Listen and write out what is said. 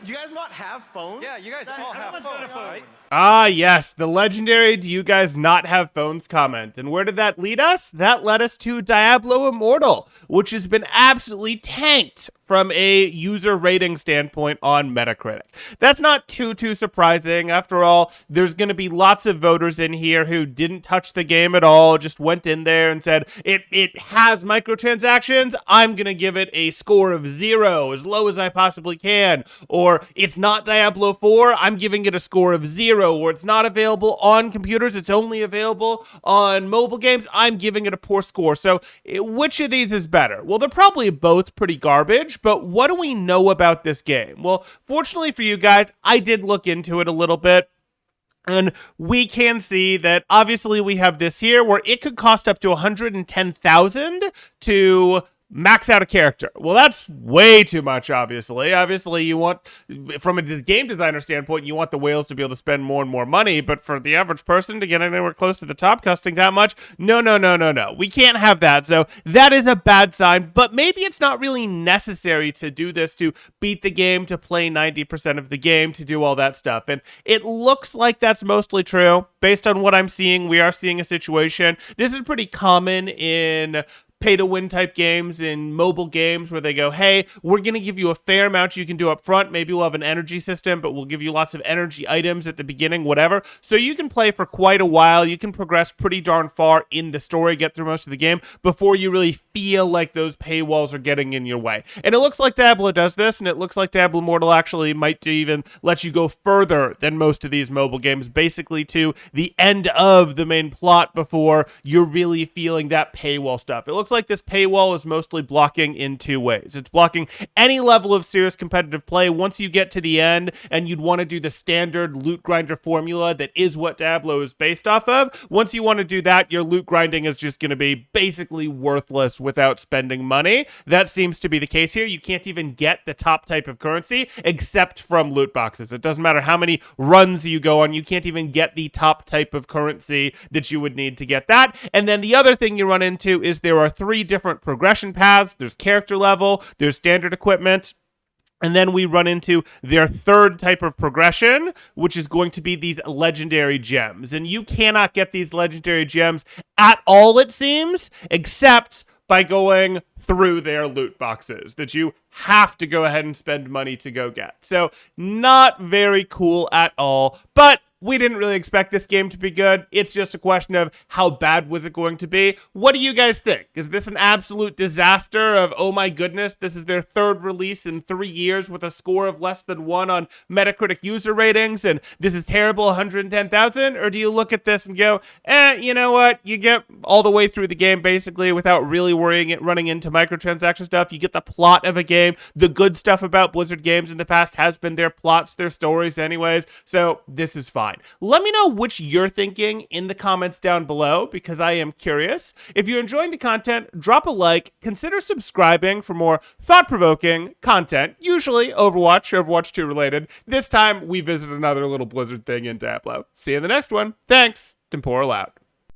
Do you guys not have phones? Yeah, you guys all have phones, right? Ah, yes, the legendary "do you guys not have phones" comment. And where did that lead us? That led us to Diablo Immortal, which has been absolutely tanked from a user rating standpoint on Metacritic. That's not too surprising. After all, there's going to be lots of voters in here who didn't touch the game at all, just went in there and said, it has microtransactions, I'm going to give it a score of 0, as low as I possibly can. Or, it's not Diablo 4, I'm giving it a score of 0. Or, it's not available on computers, it's only available on mobile games, I'm giving it a poor score. So, which of these is better? Well, they're probably both pretty garbage, but what do we know about this game? Well, fortunately for you guys, I did look into it a little bit. And we can see that obviously we have this here where it could cost up to 110,000 to max out a character. Well, that's way too much, obviously. Obviously, you want, from a game designer standpoint, you want the whales to be able to spend more and more money, but for the average person to get anywhere close to the top costing that much, no. We can't have that, so that is a bad sign, but maybe it's not really necessary to do this, to beat the game, to play 90% of the game, to do all that stuff, and it looks like that's mostly true. Based on what I'm seeing, we are seeing a situation. This is pretty common in pay-to-win type games, in mobile games, where they go, hey, we're going to give you a fair amount you can do up front. Maybe we'll have an energy system, but we'll give you lots of energy items at the beginning, whatever. So you can play for quite a while. You can progress pretty darn far in the story, get through most of the game, before you really feel like those paywalls are getting in your way. And it looks like Diablo does this, and it looks like Diablo Immortal actually might even let you go further than most of these mobile games, basically to the end of the main plot before you're really feeling that paywall stuff. It looks like this paywall is mostly blocking in two ways. It's blocking any level of serious competitive play once you get to the end and you'd want to do the standard loot grinder formula that is what Diablo is based off of. Once you want to do that, your loot grinding is just going to be basically worthless without spending money. That seems to be the case here. You can't even get the top type of currency except from loot boxes. It doesn't matter how many runs you go on, you can't even get the top type of currency that you would need to get that. And then the other thing you run into is there are 3 different progression paths. There's character level, there's standard equipment, and then we run into their third type of progression, which is going to be these legendary gems. And you cannot get these legendary gems at all, it seems, except by going through their loot boxes that you have to go ahead and spend money to go get. So not very cool at all, but we didn't really expect this game to be good. It's just a question of how bad was it going to be. What do you guys think? Is this an absolute disaster of, oh my goodness, this is their 3rd release in 3 years with a score of less than 1 on Metacritic user ratings, and this is terrible, 110,000? Or do you look at this and go, you know what? You get all the way through the game basically without really running into microtransaction stuff. You get the plot of a game. The good stuff about Blizzard games in the past has been their plots, their stories anyways, so this is fine. Let me know which you're thinking in the comments down below, because I am curious. If you're enjoying the content, drop a like, consider subscribing for more thought-provoking content, usually Overwatch, Overwatch 2 related. This time, we visit another little Blizzard thing in Diablo. See you in the next one. Thanks. Temporal out.